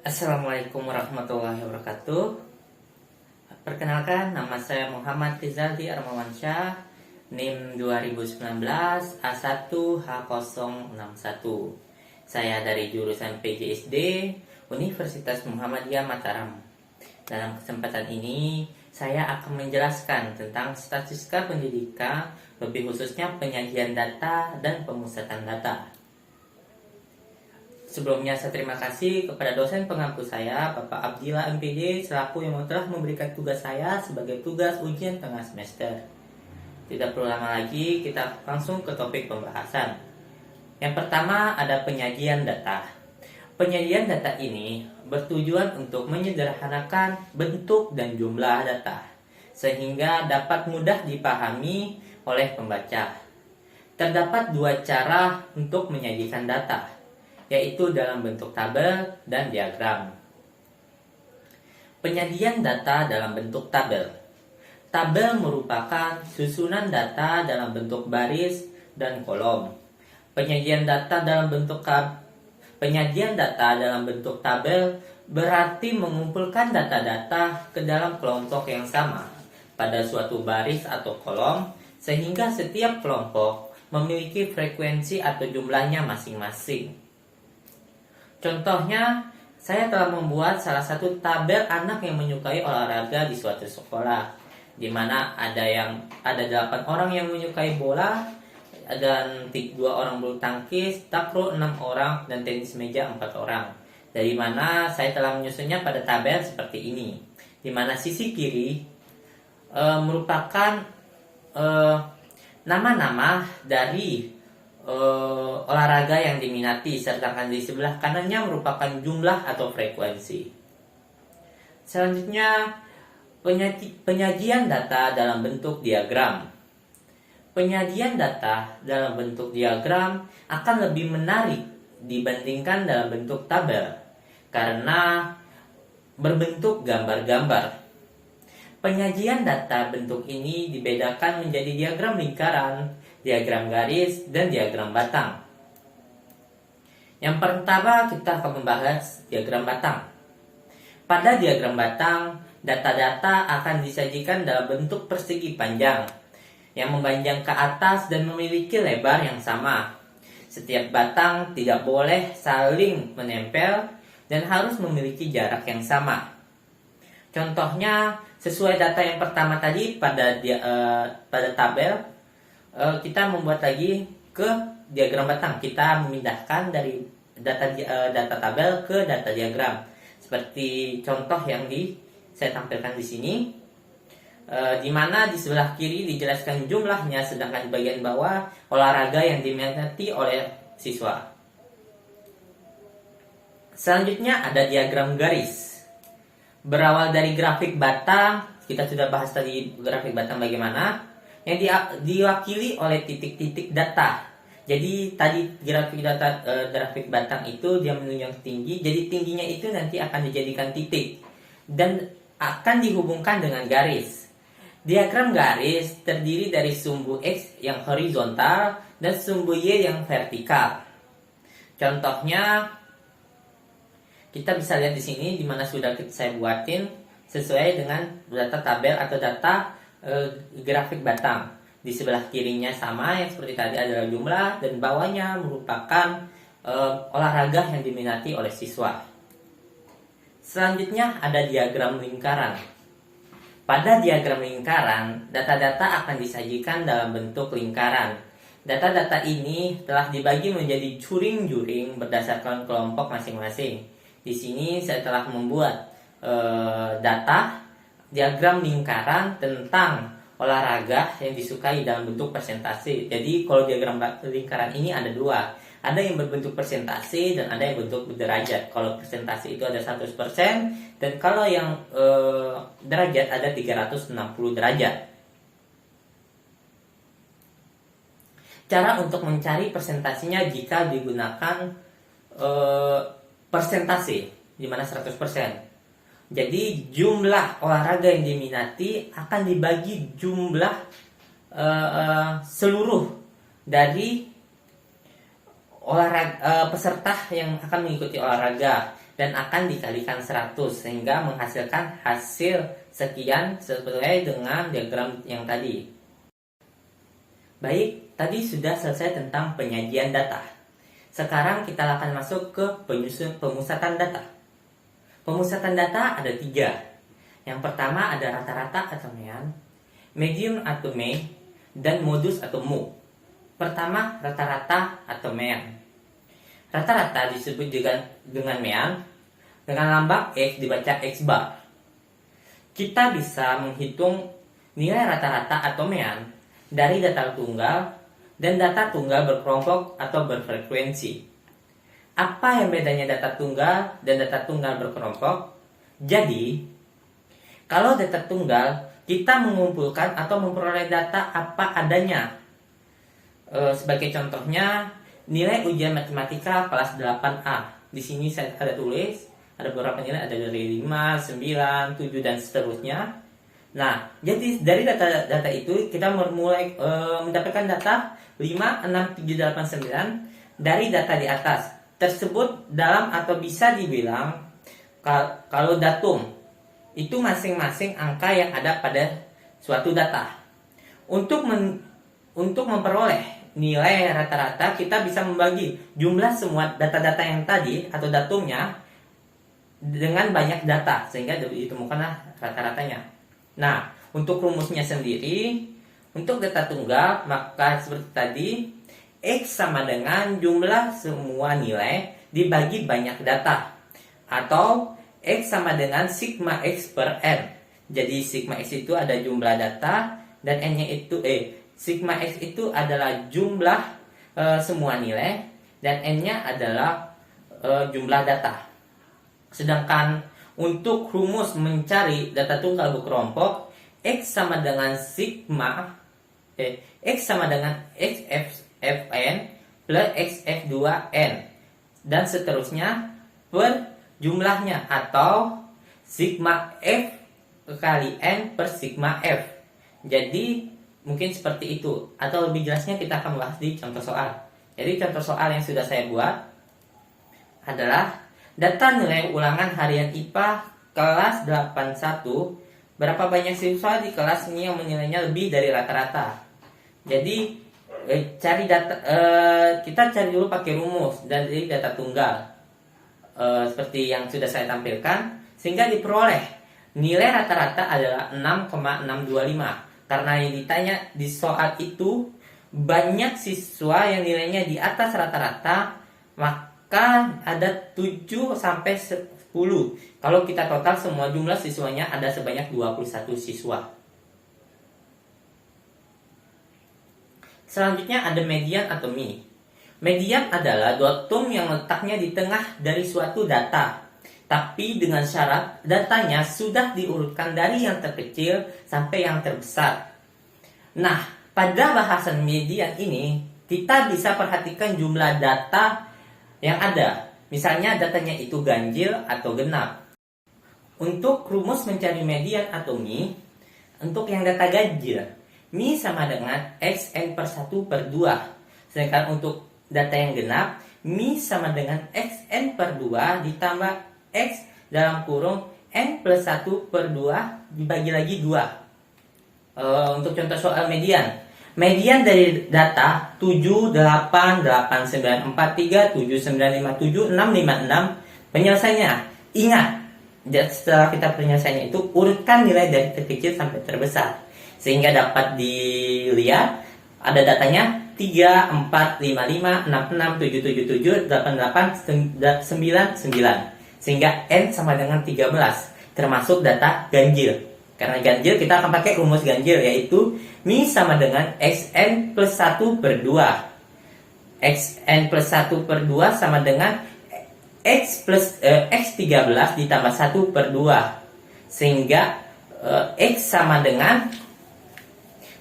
Assalamualaikum warahmatullahi wabarakatuh. Perkenalkan, nama saya Muhammad Rizaldi Armawansyah, NIM 2019 A1H061. Saya dari jurusan PJSD Universitas Muhammadiyah Mataram. Dalam kesempatan ini, saya akan menjelaskan tentang statistika pendidikan, lebih khususnya penyajian data dan pemusatan data. Sebelumnya saya terima kasih kepada dosen pengampu saya, Bapak Abdillah MPD, selaku yang telah memberikan tugas saya sebagai tugas ujian tengah semester. Tidak perlu lama lagi, kita langsung ke topik pembahasan. Yang pertama ada penyajian data. Penyajian data ini bertujuan untuk menyederhanakan bentuk dan jumlah data, sehingga dapat mudah dipahami oleh pembaca. Terdapat dua cara untuk menyajikan data, yaitu dalam bentuk tabel dan diagram. Penyajian data dalam bentuk tabel. Tabel merupakan susunan data dalam bentuk baris dan kolom. Penyajian data dalam bentuk tabel berarti mengumpulkan data-data ke dalam kelompok yang sama pada suatu baris atau kolom, sehingga setiap kelompok memiliki frekuensi atau jumlahnya masing-masing. Contohnya, saya telah membuat salah satu tabel anak yang menyukai olahraga di suatu sekolah, di mana ada 8 orang yang menyukai bola, dan 2 orang bulu tangkis, takraw 6 orang, dan tenis meja 4 orang. Dari mana saya telah menyusunnya pada tabel seperti ini, di mana sisi kiri merupakan nama-nama dari olahraga yang diminati, sedangkan di sebelah kanannya merupakan jumlah atau frekuensi. Selanjutnya, penyajian data dalam bentuk diagram. Penyajian data dalam bentuk diagram akan lebih menarik dibandingkan dalam bentuk tabel karena berbentuk gambar-gambar. Penyajian data bentuk ini dibedakan menjadi diagram lingkaran, diagram garis, dan diagram batang. Yang pertama kita akan membahas diagram batang. Pada diagram batang, data-data akan disajikan dalam bentuk persegi panjang yang memanjang ke atas dan memiliki lebar yang sama. Setiap batang tidak boleh saling menempel dan harus memiliki jarak yang sama. Contohnya, sesuai data yang pertama tadi pada tabel, kita membuat lagi ke diagram batang. Kita memindahkan dari data tabel ke data diagram. Seperti contoh yang saya tampilkan di sini, di mana di sebelah kiri dijelaskan jumlahnya, sedangkan di bagian bawah olahraga yang diminati oleh siswa. Selanjutnya ada diagram garis. Berawal dari grafik batang, kita sudah bahas tadi grafik batang bagaimana, yang diwakili oleh titik-titik data. Jadi tadi grafik batang itu dia menunjuk tinggi, jadi tingginya itu nanti akan dijadikan titik dan akan dihubungkan dengan garis. Diagram garis terdiri dari sumbu X yang horizontal dan sumbu Y yang vertikal. Contohnya kita bisa lihat di sini, di mana sudah saya buatin sesuai dengan data tabel atau data grafik batang. Di sebelah kirinya sama yang seperti tadi adalah jumlah, dan bawahnya merupakan olahraga yang diminati oleh siswa. Selanjutnya ada diagram lingkaran. Pada diagram lingkaran, data-data akan disajikan dalam bentuk lingkaran. Data-data ini telah dibagi menjadi juring-juring berdasarkan kelompok masing-masing. Di sini saya telah membuat data diagram lingkaran tentang olahraga yang disukai dalam bentuk persentase. Jadi kalau diagram lingkaran ini ada dua. Ada yang berbentuk persentase dan ada yang bentuk derajat. Kalau persentase itu ada 100%, dan kalau yang derajat ada 360 derajat. Cara untuk mencari persentasenya jika digunakan persentase, di mana 100%. Jadi jumlah olahraga yang diminati akan dibagi jumlah seluruh dari olahraga peserta yang akan mengikuti olahraga. dan akan dikalikan 100 sehingga menghasilkan hasil sekian sesuai dengan diagram yang tadi. Baik, tadi sudah selesai tentang penyajian data. Sekarang kita akan masuk ke pemusatan data. Pemusatan data ada 3. Yang pertama ada rata-rata atau mean, median atau mean, dan modus atau mu. Pertama, rata-rata atau mean. Rata-rata disebut dengan mean, dengan lambang X dibaca X bar. Kita bisa menghitung nilai rata-rata atau mean dari data tunggal dan data tunggal berkelompok atau berfrekuensi. Apa yang bedanya data tunggal dan data tunggal berkelompok? Jadi, kalau data tunggal, kita mengumpulkan atau memperoleh data apa adanya. Sebagai contohnya, nilai ujian matematika kelas 8A. Di sini saya ada tulis, ada beberapa nilai, ada dari 5, 9, 7, dan seterusnya. Nah, jadi dari data itu kita mulai mendapatkan data 5, 6, 7, 8, 9 dari data di atas. Tersebut dalam atau bisa dibilang kalau datum itu masing-masing angka yang ada pada suatu data. Untuk memperoleh nilai rata-rata, kita bisa membagi jumlah semua data-data yang tadi atau datumnya dengan banyak data sehingga ditemukanlah rata-ratanya. Nah, untuk rumusnya sendiri, untuk data tunggal, maka seperti tadi, X sama dengan jumlah semua nilai dibagi banyak data. Atau X sama dengan sigma X per N. Jadi sigma X itu ada jumlah data, dan N-nya itu, sigma X itu adalah jumlah semua nilai, dan N-nya adalah jumlah data. Sedangkan untuk rumus mencari data tunggal berkelompok, X sama dengan sigma X sama dengan XFN plus XF2N dan seterusnya per jumlahnya, atau sigma F kali N per sigma F. Jadi mungkin seperti itu, atau lebih jelasnya kita akan bahas di contoh soal. Jadi contoh soal yang sudah saya buat adalah data nilai ulangan harian IPA kelas 81. Berapa banyak siswa di kelas ini yang menilainya lebih dari rata-rata. Jadi cari data, kita cari dulu pakai rumus dari data tunggal seperti yang sudah saya tampilkan, sehingga diperoleh nilai rata-rata adalah 6,625. Karena yang ditanya di soal itu banyak siswa yang nilainya di atas rata-rata, maka ada 7 sampai 10. Kalau kita total semua jumlah siswanya ada sebanyak 21 siswa. Selanjutnya ada median atau mean. Median adalah datum yang letaknya di tengah dari suatu data, tapi dengan syarat datanya sudah diurutkan dari yang terkecil sampai yang terbesar. Nah, pada bahasan median ini kita bisa perhatikan jumlah data yang ada. Misalnya datanya itu ganjil atau genap. Untuk rumus mencari median atau mean, untuk yang data ganjil, mean sama dengan xn per 1 per 2. Sedangkan untuk data yang genap, mean sama dengan xn per 2 ditambah x dalam kurung n plus 1 per 2 dibagi lagi 2. Untuk contoh soal median. Median dari data 7, 8, 8, 9, 4, 3, 7, 9, 5, 7, 6, 5, 6. Penyelesaiannya, ingat, setelah kita penyelesaiannya itu, urutkan nilai dari terkecil sampai terbesar. Sehingga dapat dilihat, ada datanya 3, 4, 5, 5, 6, 6, 7, 7, 7, 8, 8, 9, 9. Sehingga N sama dengan 13, termasuk data ganjil. Karena ganjil kita akan pakai rumus ganjil, yaitu Mi sama dengan Xn plus 1 per 2. Xn plus 1 per 2 sama dengan X13 ditambah 1 per 2. Sehingga X sama dengan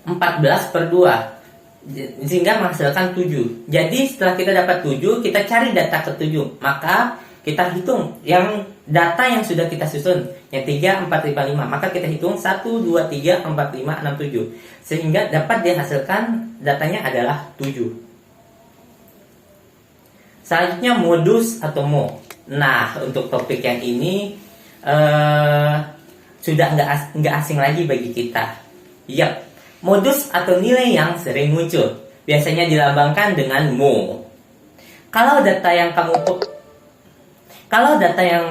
14 per 2. Sehingga menghasilkan 7. Jadi setelah kita dapat 7, kita cari data ke-7. Maka kita hitung yang data yang sudah kita susun, yang 3, 4, 5, 5. Maka kita hitung 1, 2, 3, 4, 5, 6, 7. Sehingga dapat dihasilkan datanya adalah 7. Selanjutnya modus atau mo. Nah, untuk topik yang ini sudah nggak asing lagi bagi kita. Yap, modus atau nilai yang sering muncul biasanya dilambangkan dengan mo. Kalau data yang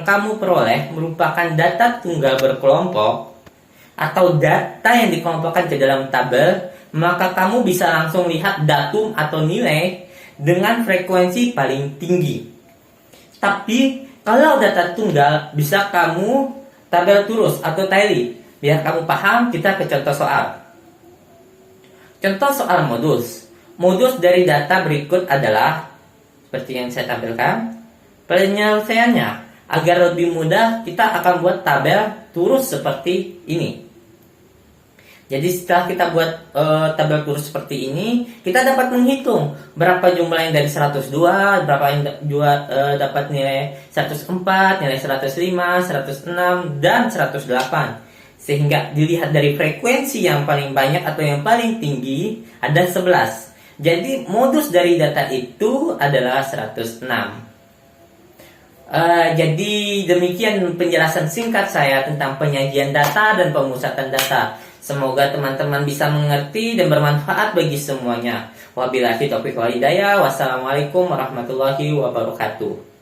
kamu peroleh merupakan data tunggal berkelompok atau data yang dikelompokkan ke dalam tabel, maka kamu bisa langsung lihat datum atau nilai dengan frekuensi paling tinggi. Tapi kalau data tunggal bisa kamu tabel terus atau tally. Biar kamu paham, kita ke contoh soal. Contoh soal modus. Modus dari data berikut adalah seperti yang saya tampilkan. Penyelesaiannya agar lebih mudah, kita akan buat tabel terus seperti ini. Jadi setelah kita buat tabel kurus seperti ini, kita dapat menghitung berapa jumlah yang dari 102, berapa yang dapat nilai 104, nilai 105, 106, dan 108. Sehingga dilihat dari frekuensi yang paling banyak atau yang paling tinggi ada 11. Jadi modus dari data itu adalah 106. Jadi demikian penjelasan singkat saya tentang penyajian data dan pemusatan data. Semoga teman-teman bisa mengerti dan bermanfaat bagi semuanya. Wabillahi taufiq wal hidayah. Wassalamualaikum warahmatullahi wabarakatuh.